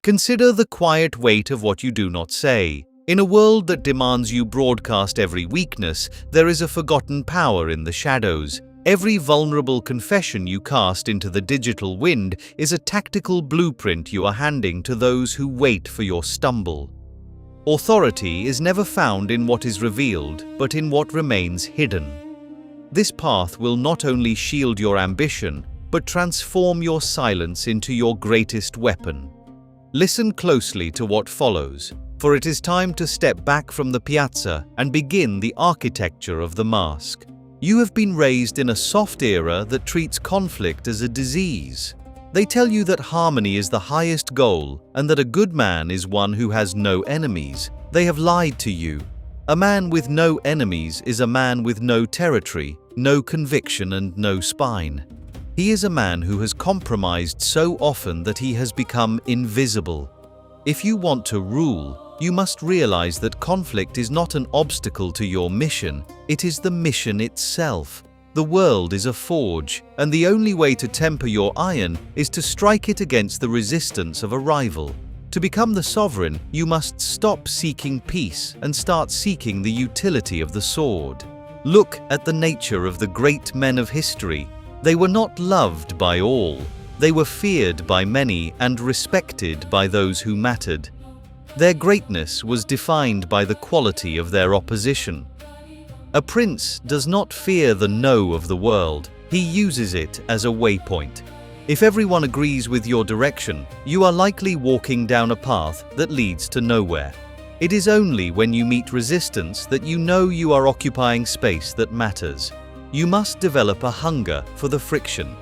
Consider the quiet weight of what you do not say. In a world that demands you broadcast every weakness, there is a forgotten power in the shadows. Every vulnerable confession you cast into the digital wind is a tactical blueprint you are handing to those who wait for your stumble. Authority is never found in what is revealed, but in what remains hidden. This path will not only shield your ambition, but transform your silence into your greatest weapon. Listen closely to what follows, for it is time to step back from the piazza and begin the architecture of the mask. You have been raised in a soft era that treats conflict as a disease. They tell you that harmony is the highest goal and that a good man is one who has no enemies. They have lied to you. A man with no enemies is a man with no territory, no conviction, and no spine. He is a man who has compromised so often that he has become invisible. If you want to rule, you must realize that conflict is not an obstacle to your mission, it is the mission itself. The world is a forge, and the only way to temper your iron is to strike it against the resistance of a rival. To become the sovereign, you must stop seeking peace and start seeking the utility of the sword. Look at the nature of the great men of history. They were not loved by all. They were feared by many and respected by those who mattered. Their greatness was defined by the quality of their opposition. A prince does not fear the no of the world, he uses it as a waypoint. If everyone agrees with your direction, you are likely walking down a path that leads to nowhere. It is only when you meet resistance that you know you are occupying space that matters. You must develop a hunger for the friction.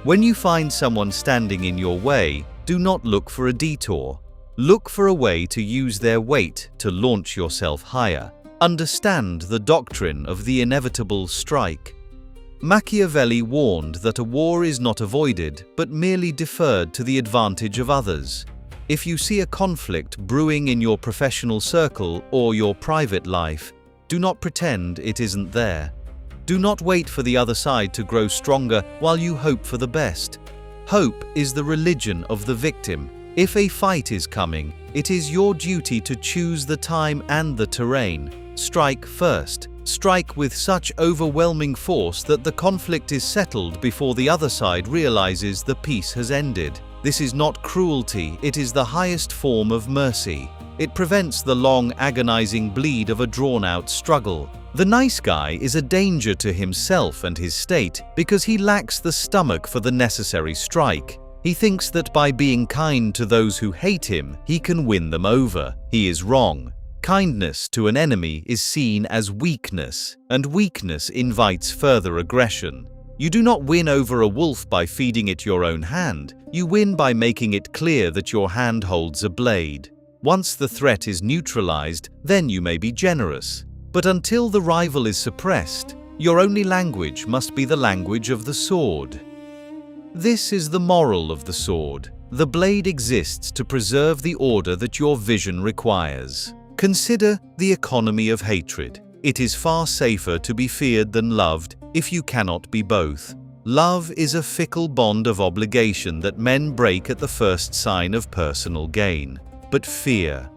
When you find someone standing in your way, do not look for a detour. Look for a way to use their weight to launch yourself higher. Understand the doctrine of the inevitable strike. Machiavelli warned that a war is not avoided, but merely deferred to the advantage of others. If you see a conflict brewing in your professional circle or your private life, do not pretend it isn't there. Do not wait for the other side to grow stronger while you hope for the best. Hope is the religion of the victim. If a fight is coming, it is your duty to choose the time and the terrain. Strike first. Strike with such overwhelming force that the conflict is settled before the other side realizes the peace has ended. This is not cruelty, it is the highest form of mercy. It prevents the long, agonizing bleed of a drawn-out struggle. The nice guy is a danger to himself and his state because he lacks the stomach for the necessary strike. He thinks that by being kind to those who hate him, he can win them over. He is wrong. Kindness to an enemy is seen as weakness, and weakness invites further aggression. You do not win over a wolf by feeding it your own hand. You win by making it clear that your hand holds a blade. Once the threat is neutralized, then you may be generous. But until the rival is suppressed, your only language must be the language of the sword. This is the moral of the sword. The blade exists to preserve the order that your vision requires. Consider the economy of hatred. It is far safer to be feared than loved if you cannot be both. Love is a fickle bond of obligation that men break at the first sign of personal gain. But fear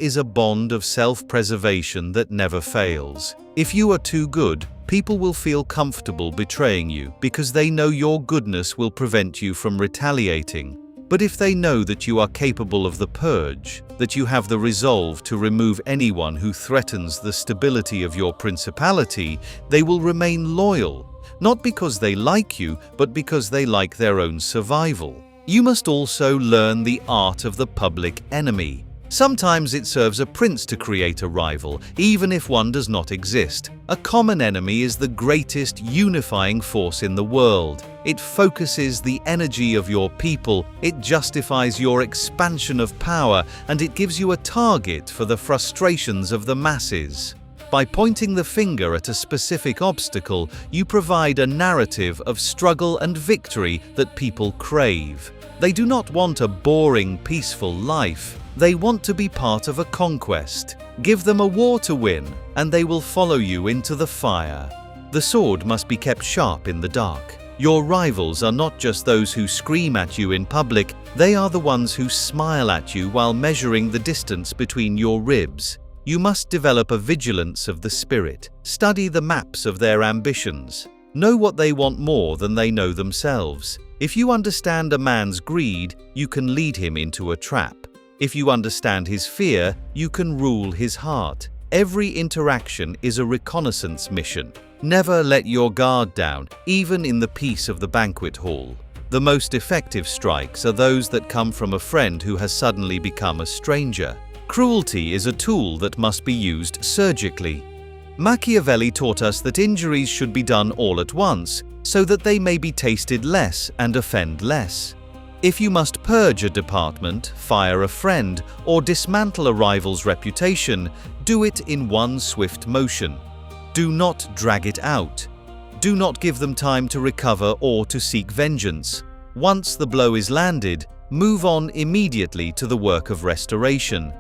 is a bond of self-preservation that never fails. If you are too good, people will feel comfortable betraying you because they know your goodness will prevent you from retaliating. But if they know that you are capable of the purge, that you have the resolve to remove anyone who threatens the stability of your principality, they will remain loyal, not because they like you, but because they like their own survival. You must also learn the art of the public enemy. Sometimes it serves a prince to create a rival, even if one does not exist. A common enemy is the greatest unifying force in the world. It focuses the energy of your people, it justifies your expansion of power, and it gives you a target for the frustrations of the masses. By pointing the finger at a specific obstacle, you provide a narrative of struggle and victory that people crave. They do not want a boring, peaceful life. They want to be part of a conquest. Give them a war to win, and they will follow you into the fire. The sword must be kept sharp in the dark. Your rivals are not just those who scream at you in public, they are the ones who smile at you while measuring the distance between your ribs. You must develop a vigilance of the spirit. Study the maps of their ambitions. Know what they want more than they know themselves. If you understand a man's greed, you can lead him into a trap. If you understand his fear, you can rule his heart. Every interaction is a reconnaissance mission. Never let your guard down, even in the peace of the banquet hall. The most effective strikes are those that come from a friend who has suddenly become a stranger. Cruelty is a tool that must be used surgically. Machiavelli taught us that injuries should be done all at once, so that they may be tasted less and offend less. If you must purge a department, fire a friend, or dismantle a rival's reputation, do it in one swift motion. Do not drag it out. Do not give them time to recover or to seek vengeance. Once the blow is landed, move on immediately to the work of restoration.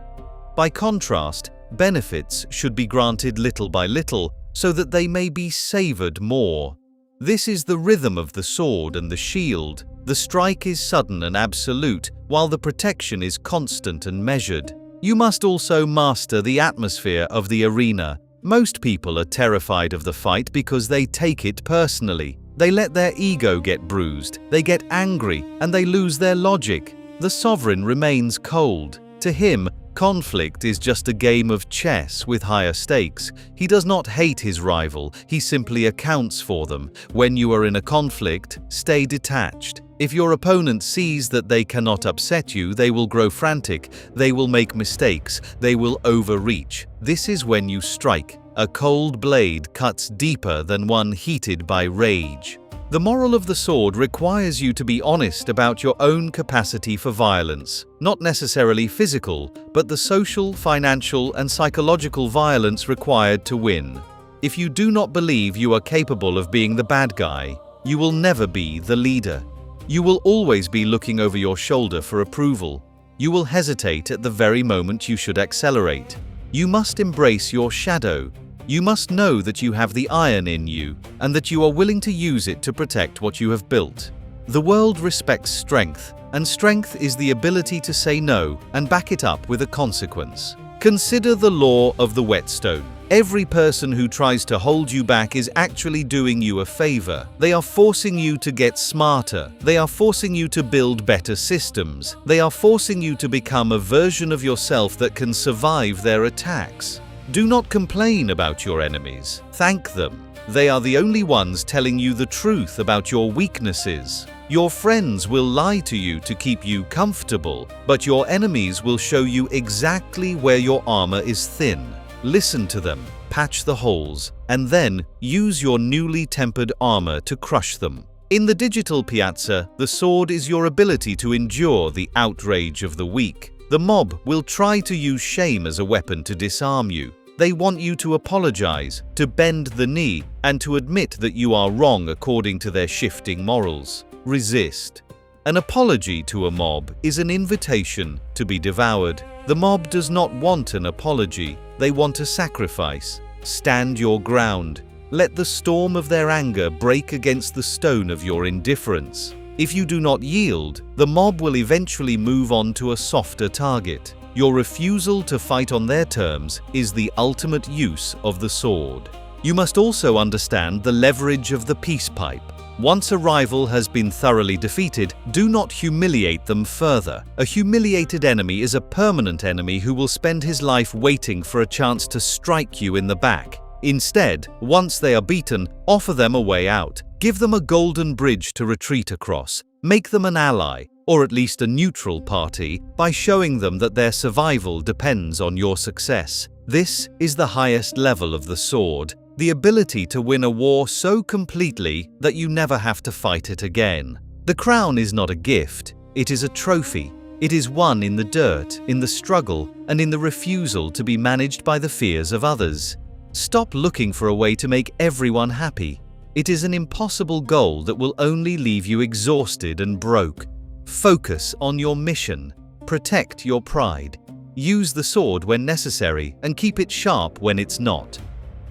By contrast, benefits should be granted little by little so that they may be savored more. This is the rhythm of the sword and the shield. The strike is sudden and absolute, while the protection is constant and measured. You must also master the atmosphere of the arena. Most people are terrified of the fight because they take it personally. They let their ego get bruised, they get angry, and they lose their logic. The sovereign remains cold. To him, conflict is just a game of chess with higher stakes. He does not hate his rival, he simply accounts for them. When you are in a conflict, stay detached. If your opponent sees that they cannot upset you, they will grow frantic, they will make mistakes, they will overreach. This is when you strike. A cold blade cuts deeper than one heated by rage. The moral of the sword requires you to be honest about your own capacity for violence, not necessarily physical, but the social, financial, and psychological violence required to win. If you do not believe you are capable of being the bad guy, you will never be the leader. You will always be looking over your shoulder for approval. You will hesitate at the very moment you should accelerate. You must embrace your shadow. You must know that you have the iron in you and that you are willing to use it to protect what you have built. The world respects strength, and strength is the ability to say no and back it up with a consequence. Consider the law of the whetstone. Every person who tries to hold you back is actually doing you a favor. They are forcing you to get smarter. They are forcing you to build better systems. They are forcing you to become a version of yourself that can survive their attacks. Do not complain about your enemies. Thank them. They are the only ones telling you the truth about your weaknesses. Your friends will lie to you to keep you comfortable, but your enemies will show you exactly where your armor is thin. Listen to them, patch the holes, and then use your newly tempered armor to crush them. In the digital piazza, the sword is your ability to endure the outrage of the weak. The mob will try to use shame as a weapon to disarm you. They want you to apologize, to bend the knee, and to admit that you are wrong according to their shifting morals. Resist. An apology to a mob is an invitation to be devoured. The mob does not want an apology, they want a sacrifice. Stand your ground. Let the storm of their anger break against the stone of your indifference. If you do not yield, the mob will eventually move on to a softer target. Your refusal to fight on their terms is the ultimate use of the sword. You must also understand the leverage of the peace pipe. Once a rival has been thoroughly defeated, do not humiliate them further. A humiliated enemy is a permanent enemy who will spend his life waiting for a chance to strike you in the back. Instead, once they are beaten, offer them a way out. Give them a golden bridge to retreat across. Make them an ally, or at least a neutral party, by showing them that their survival depends on your success. This is the highest level of the sword. The ability to win a war so completely that you never have to fight it again. The crown is not a gift, it is a trophy. It is won in the dirt, in the struggle, and in the refusal to be managed by the fears of others. Stop looking for a way to make everyone happy. It is an impossible goal that will only leave you exhausted and broke. Focus on your mission. Protect your pride. Use the sword when necessary and keep it sharp when it's not.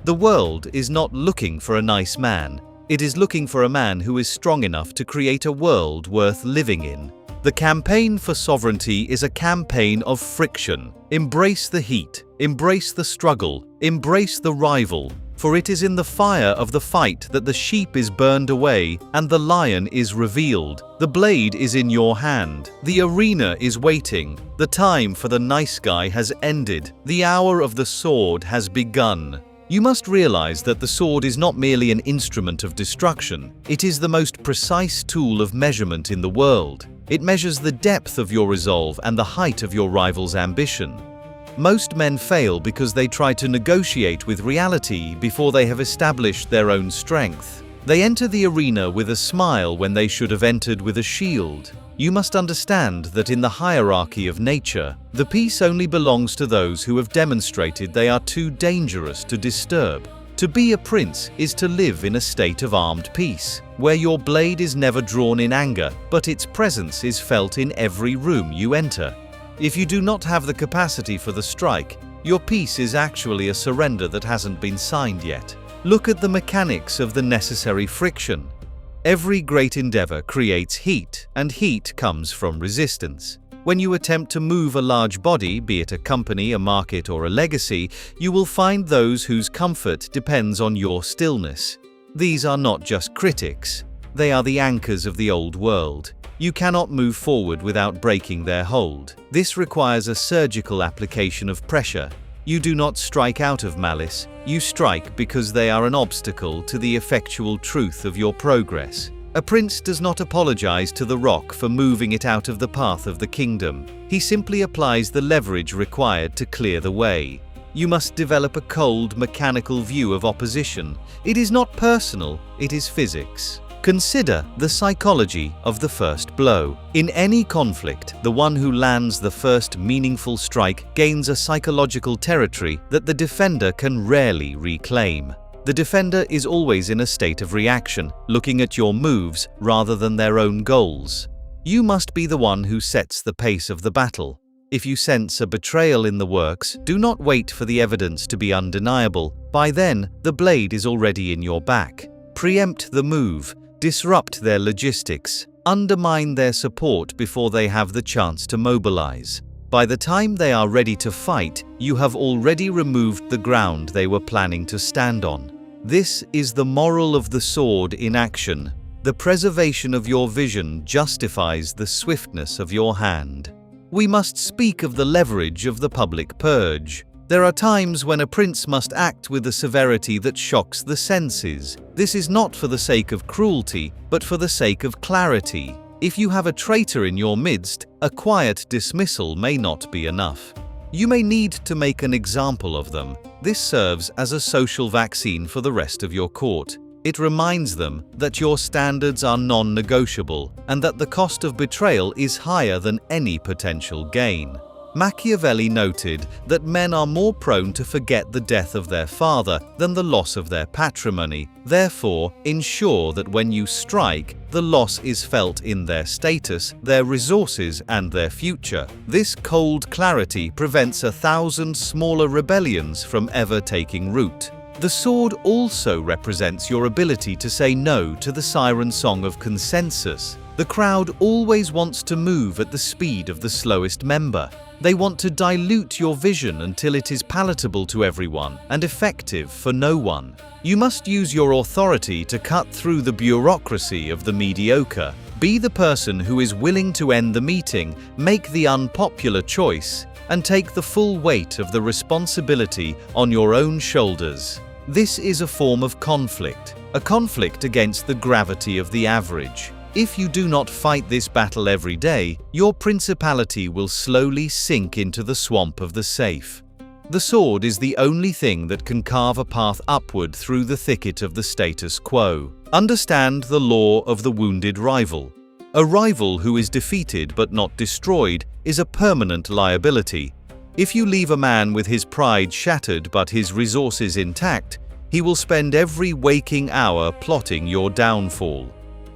The world is not looking for a nice man, It is looking for a man who is strong enough to create a world worth living in. The campaign for sovereignty is a campaign of friction. Embrace the heat, embrace the struggle, embrace the rival, for it is in the fire of the fight that the sheep is burned away and the lion is revealed. The blade is in your hand. The arena is waiting. The time for the nice guy has ended. The hour of the sword has begun. You must realize that the sword is not merely an instrument of destruction. It is the most precise tool of measurement in the world. It measures the depth of your resolve and the height of your rival's ambition. Most men fail because they try to negotiate with reality before they have established their own strength. They enter the arena with a smile when they should have entered with a shield. You must understand that in the hierarchy of nature, the peace only belongs to those who have demonstrated they are too dangerous to disturb. To be a prince is to live in a state of armed peace, where your blade is never drawn in anger, but its presence is felt in every room you enter. If you do not have the capacity for the strike, your peace is actually a surrender that hasn't been signed yet. Look at the mechanics of the necessary friction. Every great endeavor creates heat, and heat comes from resistance. When you attempt to move a large body, be it a company, a market, or a legacy, you will find those whose comfort depends on your stillness. These are not just critics. They are the anchors of the old world. You cannot move forward without breaking their hold. This requires a surgical application of pressure. You do not strike out of malice. You strike because they are an obstacle to the effectual truth of your progress. A prince does not apologize to the rock for moving it out of the path of the kingdom. He simply applies the leverage required to clear the way. You must develop a cold, mechanical view of opposition. It is not personal, it is physics. Consider the psychology of the first blow. In any conflict, the one who lands the first meaningful strike gains a psychological territory that the defender can rarely reclaim. The defender is always in a state of reaction, looking at your moves rather than their own goals. You must be the one who sets the pace of the battle. If you sense a betrayal in the works, do not wait for the evidence to be undeniable. By then, the blade is already in your back. Preempt the move, disrupt their logistics, undermine their support before they have the chance to mobilize. By the time they are ready to fight, you have already removed the ground they were planning to stand on. This is the moral of the sword in action. The preservation of your vision justifies the swiftness of your hand. We must speak of the leverage of the public purge. There are times when a prince must act with a severity that shocks the senses. This is not for the sake of cruelty, but for the sake of clarity. If you have a traitor in your midst, a quiet dismissal may not be enough. You may need to make an example of them. This serves as a social vaccine for the rest of your court. It reminds them that your standards are non-negotiable and that the cost of betrayal is higher than any potential gain. Machiavelli noted that men are more prone to forget the death of their father than the loss of their patrimony. Therefore, ensure that when you strike, the loss is felt in their status, their resources, and their future. This cold clarity prevents 1,000 smaller rebellions from ever taking root. The sword also represents your ability to say no to the siren song of consensus. The crowd always wants to move at the speed of the slowest member. They want to dilute your vision until it is palatable to everyone and effective for no one. You must use your authority to cut through the bureaucracy of the mediocre. Be the person who is willing to end the meeting, make the unpopular choice, and take the full weight of the responsibility on your own shoulders. This is a form of conflict, a conflict against the gravity of the average. If you do not fight this battle every day, your principality will slowly sink into the swamp of the safe. The sword is the only thing that can carve a path upward through the thicket of the status quo. Understand the law of the wounded rival. A rival who is defeated but not destroyed is a permanent liability. If you leave a man with his pride shattered but his resources intact, he will spend every waking hour plotting your downfall.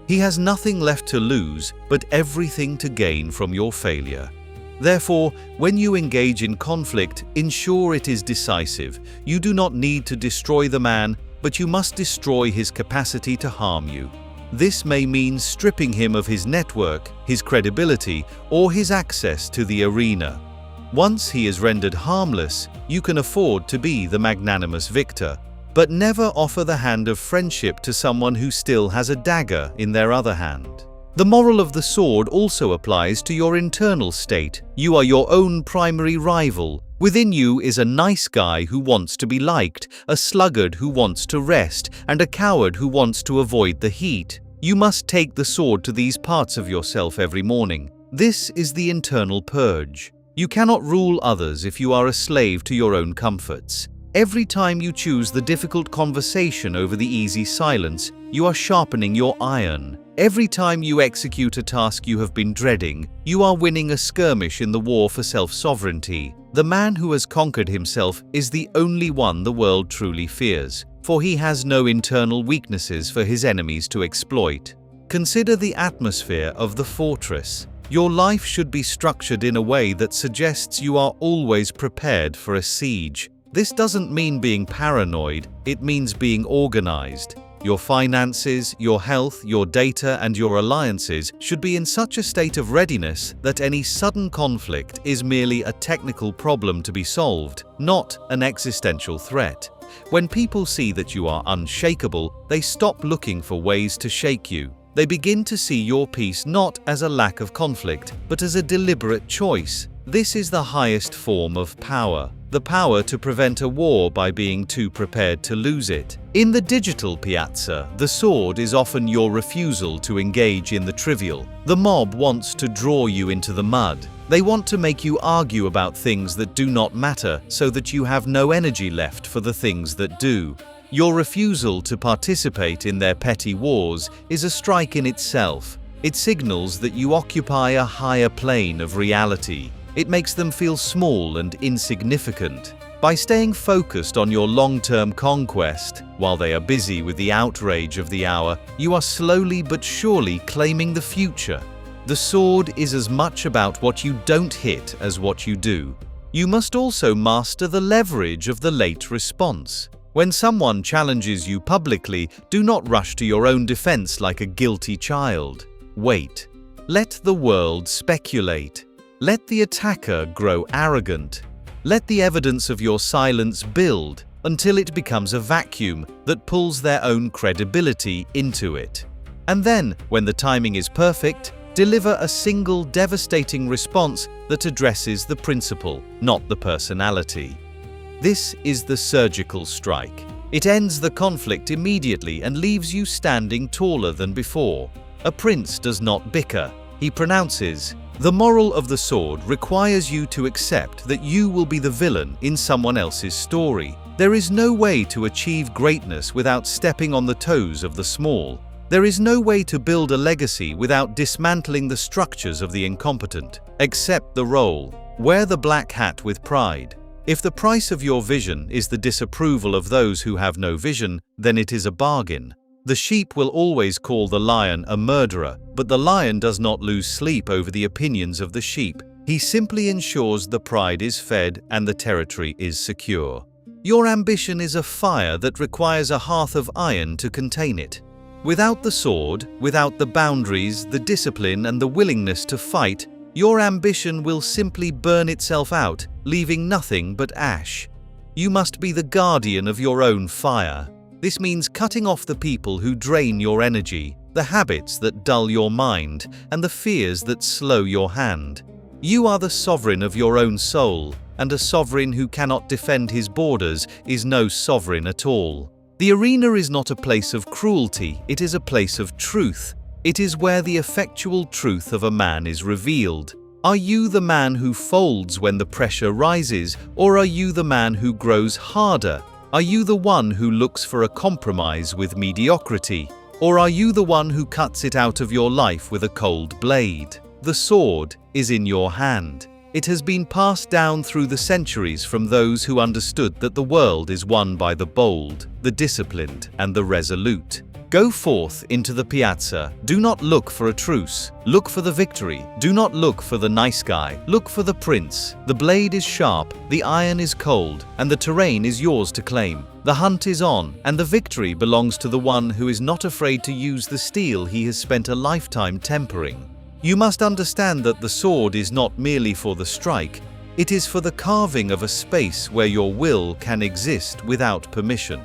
He has nothing left to lose, but everything to gain from your failure. Therefore, when you engage in conflict, ensure it is decisive. You do not need to destroy the man, but you must destroy his capacity to harm you. This may mean stripping him of his network, his credibility, or his access to the arena. Once he is rendered harmless, you can afford to be the magnanimous victor. But never offer the hand of friendship to someone who still has a dagger in their other hand. The moral of the sword also applies to your internal state. You are your own primary rival. Within you is a nice guy who wants to be liked, a sluggard who wants to rest, and a coward who wants to avoid the heat. You must take the sword to these parts of yourself every morning. This is the internal purge. You cannot rule others if you are a slave to your own comforts. Every time you choose the difficult conversation over the easy silence, you are sharpening your iron. Every time you execute a task you have been dreading, you are winning a skirmish in the war for self-sovereignty. The man who has conquered himself is the only one the world truly fears, for he has no internal weaknesses for his enemies to exploit. Consider the atmosphere of the fortress. Your life should be structured in a way that suggests you are always prepared for a siege. This doesn't mean being paranoid, it means being organized. Your finances, your health, your data, and your alliances should be in such a state of readiness that any sudden conflict is merely a technical problem to be solved, not an existential threat. When people see that you are unshakable, they stop looking for ways to shake you. They begin to see your peace not as a lack of conflict, but as a deliberate choice. This is the highest form of power. The power to prevent a war by being too prepared to lose it. In the digital piazza, the sword is often your refusal to engage in the trivial. The mob wants to draw you into the mud. They want to make you argue about things that do not matter so that you have no energy left for the things that do. Your refusal to participate in their petty wars is a strike in itself. It signals that you occupy a higher plane of reality. It makes them feel small and insignificant. By staying focused on your long-term conquest, while they are busy with the outrage of the hour, you are slowly but surely claiming the future. The sword is as much about what you don't hit as what you do. You must also master the leverage of the late response. When someone challenges you publicly, do not rush to your own defense like a guilty child. Wait. Let the world speculate. Let the attacker grow arrogant. Let the evidence of your silence build until it becomes a vacuum that pulls their own credibility into it. And then, when the timing is perfect, deliver a single devastating response that addresses the principle, not the personality. This is the surgical strike. It ends the conflict immediately and leaves you standing taller than before. A prince does not bicker. He pronounces. The moral of the sword requires you to accept that you will be the villain in someone else's story. There is no way to achieve greatness without stepping on the toes of the small. There is no way to build a legacy without dismantling the structures of the incompetent. Accept the role. Wear the black hat with pride. If the price of your vision is the disapproval of those who have no vision, then it is a bargain. The sheep will always call the lion a murderer, but the lion does not lose sleep over the opinions of the sheep. He simply ensures the pride is fed and the territory is secure. Your ambition is a fire that requires a hearth of iron to contain it. Without the sword, without the boundaries, the discipline, and the willingness to fight, your ambition will simply burn itself out, leaving nothing but ash. You must be the guardian of your own fire. This means cutting off the people who drain your energy, the habits that dull your mind, and the fears that slow your hand. You are the sovereign of your own soul, and a sovereign who cannot defend his borders is no sovereign at all. The arena is not a place of cruelty, it is a place of truth. It is where the effectual truth of a man is revealed. Are you the man who folds when the pressure rises, or are you the man who grows harder? Are you the one who looks for a compromise with mediocrity? Or are you the one who cuts it out of your life with a cold blade? The sword is in your hand. It has been passed down through the centuries from those who understood that the world is won by the bold, the disciplined, and the resolute. Go forth into the piazza. Do not look for a truce. Look for the victory. Do not look for the nice guy. Look for the prince. The blade is sharp, the iron is cold, and the terrain is yours to claim. The hunt is on, and the victory belongs to the one who is not afraid to use the steel he has spent a lifetime tempering. You must understand that the sword is not merely for the strike. It is for the carving of a space where your will can exist without permission.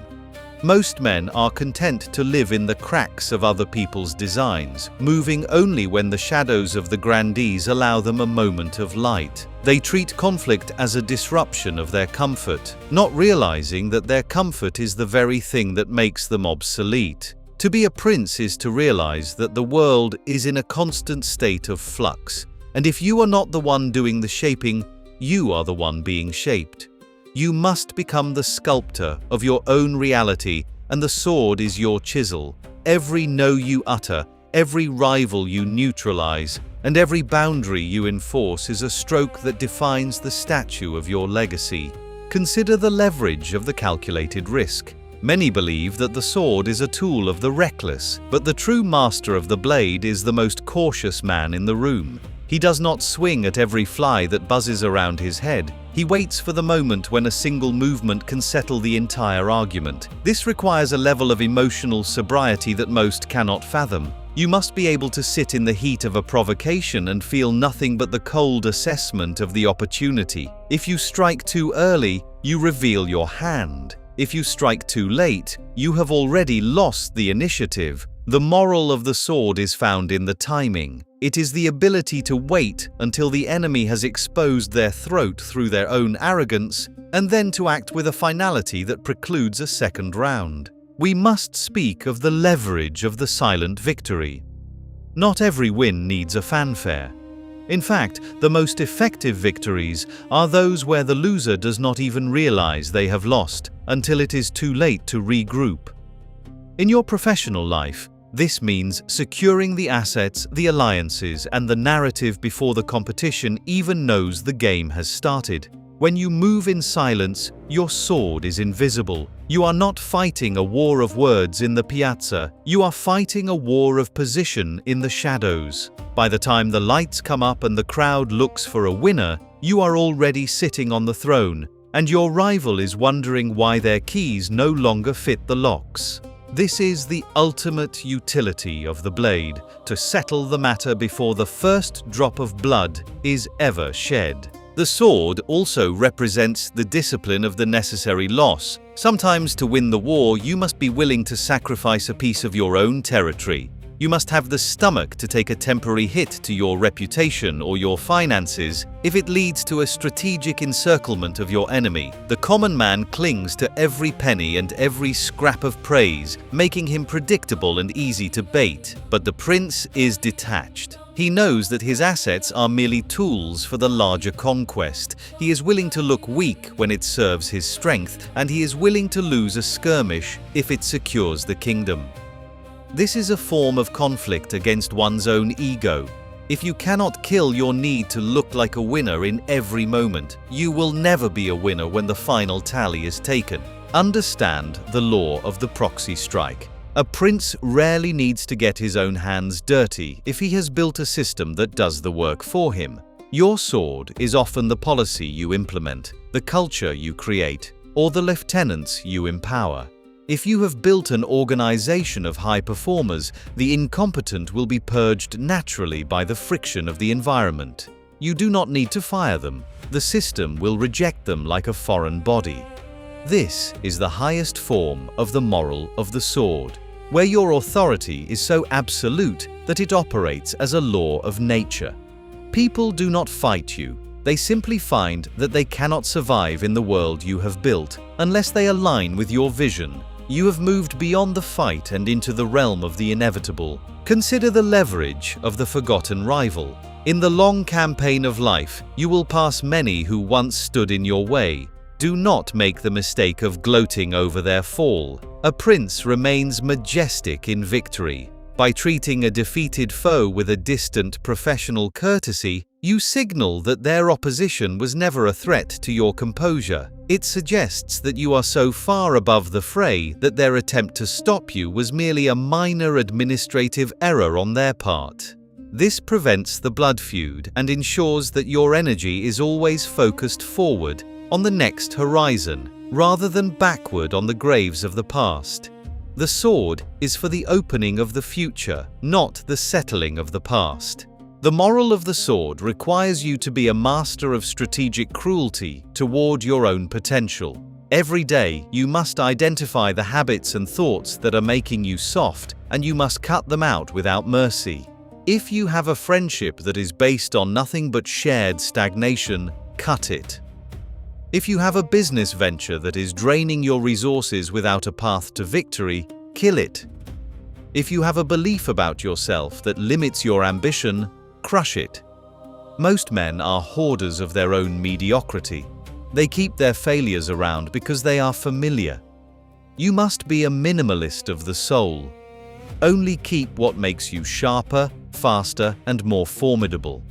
Most men are content to live in the cracks of other people's designs, moving only when the shadows of the grandees allow them a moment of light. They treat conflict as a disruption of their comfort, not realizing that their comfort is the very thing that makes them obsolete. To be a prince is to realize that the world is in a constant state of flux, and if you are not the one doing the shaping, you are the one being shaped. You must become the sculptor of your own reality, and the sword is your chisel. Every no you utter, every rival you neutralize, and every boundary you enforce is a stroke that defines the statue of your legacy. Consider the leverage of the calculated risk. Many believe that the sword is a tool of the reckless, but the true master of the blade is the most cautious man in the room. He does not swing at every fly that buzzes around his head. He waits for the moment when a single movement can settle the entire argument. This requires a level of emotional sobriety that most cannot fathom. You must be able to sit in the heat of a provocation and feel nothing but the cold assessment of the opportunity. If you strike too early, you reveal your hand. If you strike too late, you have already lost the initiative. The moral of the sword is found in the timing. It is the ability to wait until the enemy has exposed their throat through their own arrogance, and then to act with a finality that precludes a second round. We must speak of the leverage of the silent victory. Not every win needs a fanfare. In fact, the most effective victories are those where the loser does not even realize they have lost until it is too late to regroup. In your professional life, this means securing the assets, the alliances, and the narrative before the competition even knows the game has started. When you move in silence, your sword is invisible. You are not fighting a war of words in the piazza. You are fighting a war of position in the shadows. By the time the lights come up and the crowd looks for a winner, you are already sitting on the throne, and your rival is wondering why their keys no longer fit the locks. This is the ultimate utility of the blade, to settle the matter before the first drop of blood is ever shed. The sword also represents the discipline of the necessary loss. Sometimes to win the war, you must be willing to sacrifice a piece of your own territory. You must have the stomach to take a temporary hit to your reputation or your finances if it leads to a strategic encirclement of your enemy. The common man clings to every penny and every scrap of praise, making him predictable and easy to bait. But the prince is detached. He knows that his assets are merely tools for the larger conquest. He is willing to look weak when it serves his strength, and he is willing to lose a skirmish if it secures the kingdom. This is a form of conflict against one's own ego. If you cannot kill your need to look like a winner in every moment, you will never be a winner when the final tally is taken. Understand the law of the proxy strike. A prince rarely needs to get his own hands dirty if he has built a system that does the work for him. Your sword is often the policy you implement, the culture you create, or the lieutenants you empower. If you have built an organization of high performers, the incompetent will be purged naturally by the friction of the environment. You do not need to fire them. The system will reject them like a foreign body. This is the highest form of the moral of the sword, where your authority is so absolute that it operates as a law of nature. People do not fight you. They simply find that they cannot survive in the world you have built unless they align with your vision. You have moved beyond the fight and into the realm of the inevitable. Consider the leverage of the forgotten rival. In the long campaign of life, you will pass many who once stood in your way. Do not make the mistake of gloating over their fall. A prince remains majestic in victory. By treating a defeated foe with a distant professional courtesy, you signal that their opposition was never a threat to your composure. It suggests that you are so far above the fray that their attempt to stop you was merely a minor administrative error on their part. This prevents the blood feud and ensures that your energy is always focused forward, on the next horizon, rather than backward on the graves of the past. The sword is for the opening of the future, not the settling of the past. The moral of the sword requires you to be a master of strategic cruelty toward your own potential. Every day, you must identify the habits and thoughts that are making you soft, and you must cut them out without mercy. If you have a friendship that is based on nothing but shared stagnation, cut it. If you have a business venture that is draining your resources without a path to victory, kill it. If you have a belief about yourself that limits your ambition, crush it. Most men are hoarders of their own mediocrity. They keep their failures around because they are familiar. You must be a minimalist of the soul. Only keep what makes you sharper, faster, and more formidable.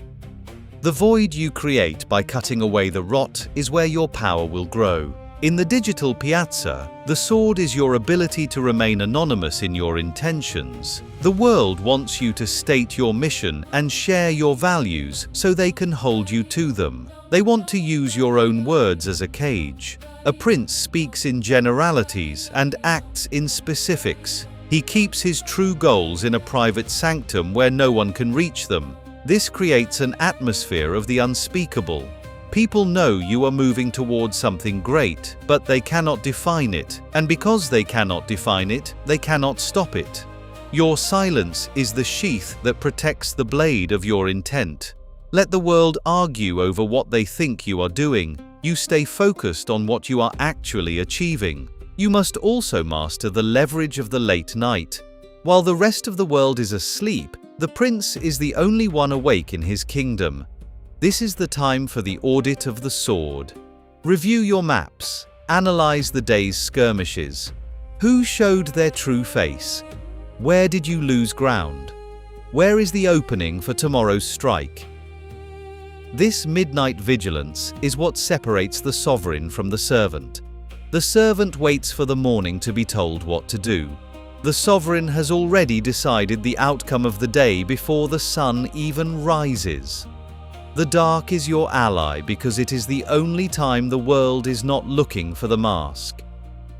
The void you create by cutting away the rot is where your power will grow. In the digital piazza, the sword is your ability to remain anonymous in your intentions. The world wants you to state your mission and share your values so they can hold you to them. They want to use your own words as a cage. A prince speaks in generalities and acts in specifics. He keeps his true goals in a private sanctum where no one can reach them. This creates an atmosphere of the unspeakable. People know you are moving towards something great, but they cannot define it, and because they cannot define it, they cannot stop it. Your silence is the sheath that protects the blade of your intent. Let the world argue over what they think you are doing. You stay focused on what you are actually achieving. You must also master the leverage of the late night. While the rest of the world is asleep, the prince is the only one awake in his kingdom. This is the time for the audit of the sword. Review your maps. Analyze the day's skirmishes. Who showed their true face? Where did you lose ground? Where is the opening for tomorrow's strike? This midnight vigilance is what separates the sovereign from the servant. The servant waits for the morning to be told what to do. The sovereign has already decided the outcome of the day before the sun even rises. The dark is your ally because it is the only time the world is not looking for the mask.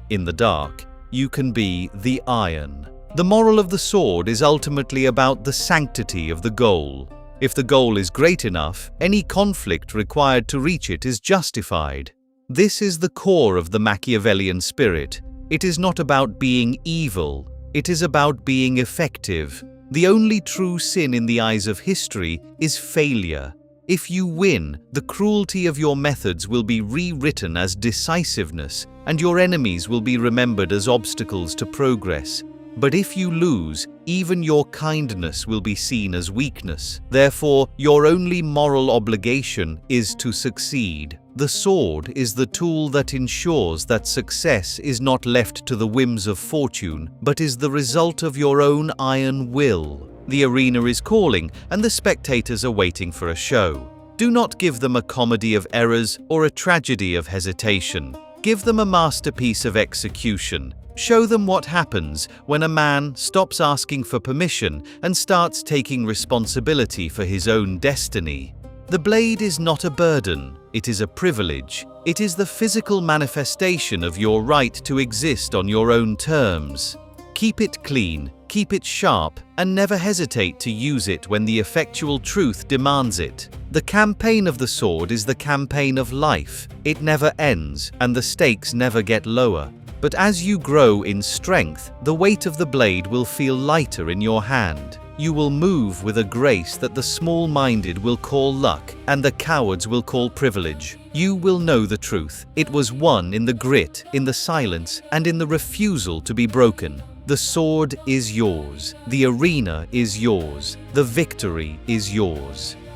In the dark, you can be the iron. The moral of the sword is ultimately about the sanctity of the goal. If the goal is great enough, any conflict required to reach it is justified. This is the core of the Machiavellian spirit. It is not about being evil, it is about being effective. The only true sin in the eyes of history is failure. If you win, the cruelty of your methods will be rewritten as decisiveness, and your enemies will be remembered as obstacles to progress. But if you lose, even your kindness will be seen as weakness. Therefore, your only moral obligation is to succeed. The sword is the tool that ensures that success is not left to the whims of fortune, but is the result of your own iron will. The arena is calling, and the spectators are waiting for a show. Do not give them a comedy of errors or a tragedy of hesitation. Give them a masterpiece of execution. Show them what happens when a man stops asking for permission and starts taking responsibility for his own destiny. The blade is not a burden, it is a privilege. It is the physical manifestation of your right to exist on your own terms. Keep it clean, keep it sharp, and never hesitate to use it when the effectual truth demands it. The campaign of the sword is the campaign of life. It never ends, and the stakes never get lower. But as you grow in strength, the weight of the blade will feel lighter in your hand. You will move with a grace that the small-minded will call luck and the cowards will call privilege. You will know the truth. It was won in the grit, in the silence, and in the refusal to be broken. The sword is yours. The arena is yours. The victory is yours.